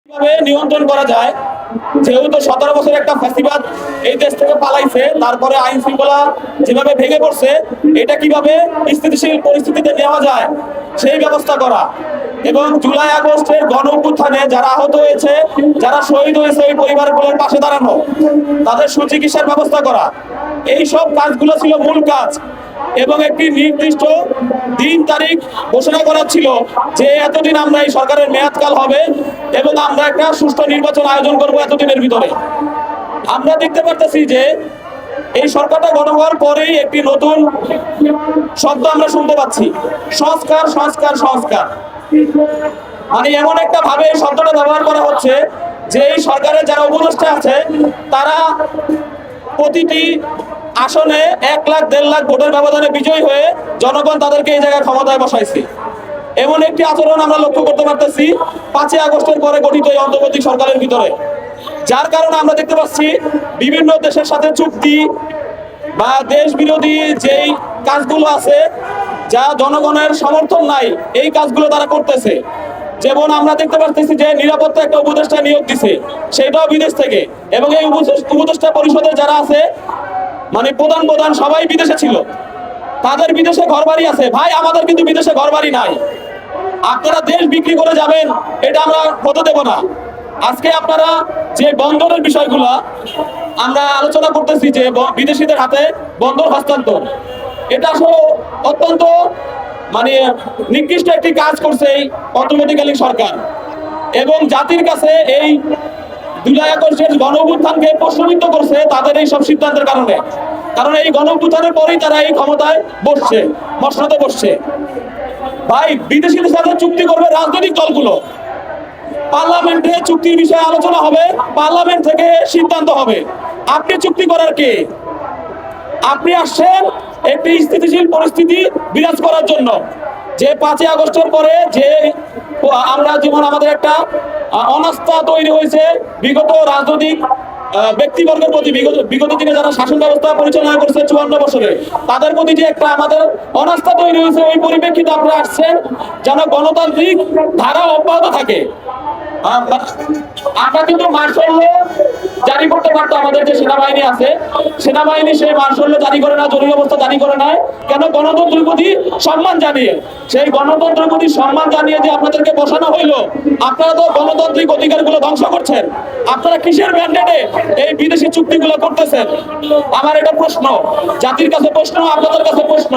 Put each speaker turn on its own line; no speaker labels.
কিভাবে নিয়ন্ত্রণ করা যায়, যেহেতু 17 বছর একটা ফ্যাসিবাদ এই দেশ থেকে পালাইছে, তারপরে আইন শৃঙ্খলা যেভাবে ভেঙে পড়ছে, এটা কিভাবে স্থিতিশীল পরিস্থিতিতে নেওয়া যায় সেই ব্যবস্থা করা, এবং জুলাই আগস্টের গণ অভ্যুত্থানে যারা আহত হয়েছে, যারা শহীদ হয়েছে, এই পরিবারগুলোর পাশে দাঁড়ানো, তাদের সুচিকিৎসার ব্যবস্থা করা, এই সব কাজগুলো ছিল মূল কাজ। এবং একটি নির্দিষ্ট দিন তারিখ ঘোষণা করা ছিল যে এতদিন আমরা এই সরকারের মেয়াদকাল হবে এবং আমরা একটা সুষ্ঠু নির্বাচন আয়োজন করব এতদিনের ভিতরে। আমরা দেখতে পারতেছি যে এই সরকারটা গঠন হওয়ার পরেই একটি নতুন শব্দ আমরা শুনতে পাচ্ছি, সংস্কার সংস্কার সংস্কার। মানে এমন একটা ভাবে এই শব্দটা ব্যবহার করা হচ্ছে যে এই সরকারের যারা উপদেষ্টা আছে তারা প্রতিটি আসনে 1 লাখ 1.5 লাখ ভোটের ব্যবধানে বিজয়ী হয়ে জনগণ তাদেরকে এই জায়গায় ক্ষমতায় বসাইছে। এমন একটি আচরণ আমরা লক্ষ্য করতে পারতেছি 5 আগস্টের পরে গঠিত এই অন্তর্বর্তী সরকারের ভিতরে, যার কারণে আমরা দেখতে পাচ্ছি বিভিন্ন দেশের সাথে চুক্তি বা দেশ বিরোধী যেই কাজগুলো আছে যা জনগণের সমর্থন নাই, এই কাজগুলো তারা করতেছে। যেমন আমরা দেখতে পাচ্ছি যে নিরাপত্তা একটা উপদেষ্টা নিয়োগ দিছে, সেটাও বিদেশ থেকে, এবং এই উপদেষ্টা পরিষদের যারা আছে মানে প্রধান সবাই বিদেশে ছিল, তাদের বিদেশে ঘরবাড়ি আছে। ভাই, আমাদের কিন্তু বিদেশে ঘরবাড়ি নাই। আপনারা দেশ বিক্রি করে যাবেন, এটা আমরা হতে দেব না। আজকে আপনারা যে বন্দরের বিষয়গুলো আমরা আলোচনা করতেছি, যে বিদেশিদের হাতে বন্দর হস্তান্তর, এটা আসলে অত্যন্ত মানে নিকৃষ্ট একটি কাজ করছে এই অন্তর্বর্তীকালীন সরকার, এবং জাতির কাছে এই জুলাই আগস্টের গণ অভ্যুত্থানকে প্রশ্নবিদ্ধ করছে তাদের এই সব সিদ্ধান্তের কারণে। কারণ এই গণ অভ্যুত্থানের পরেই তারা এই ক্ষমতায় বসছে, মসনদে বসছে। ভাই, বিদেশিদের সাথে চুক্তি করবে রাজনৈতিক দলগুলো, পার্লামেন্টে চুক্তির বিষয়ে আলোচনা হবে, পার্লামেন্ট থেকে সিদ্ধান্ত হবে। আপনি চুক্তি করার কে? আপনি আসছেন একটি স্থিতিশীল পরিস্থিতি বিরাজ করার জন্য, যে 5 আগস্টের পরে যে আমরা যেমন আমাদের একটা অনাস্থা তৈরি হয়েছে বিগত রাজনৈতিক ব্যক্তিবর্গের প্রতি, বিগত দিনে যারা শাসন ব্যবস্থা পরিচালনা করছে 54 বছরে, তাদের প্রতি যে একটা আমাদের অনাস্থা তৈরি হয়েছে, ওই পরিপ্রেক্ষিতে আপনারা আসছেন যেন গণতান্ত্রিক ধারা অব্যাহত থাকে। আমরা কিন্তু মার্শাল ল জারি করতে পারতো, আমাদের যে সেনাবাহিনী আছে, সেনাবাহিনী সেই মার্শাল ল জারি করে না, জরুরি অবস্থা জারি করে নাই কেন? গণতন্ত্রের প্রতি সম্মান জানিয়ে। সেই গণতন্ত্রের প্রতি সম্মান জানিয়ে যে আপনাদেরকে বসানো হইলো, আপনারা তো গণতান্ত্রিক অধিকারগুলো ধ্বংস করছেন। আপনারা কিসের ম্যান্ডেটে এই বিদেশি চুক্তিগুলো করতেছেন? আমার এটা প্রশ্ন, জাতির কাছে প্রশ্ন, আপনাদের কাছে প্রশ্ন।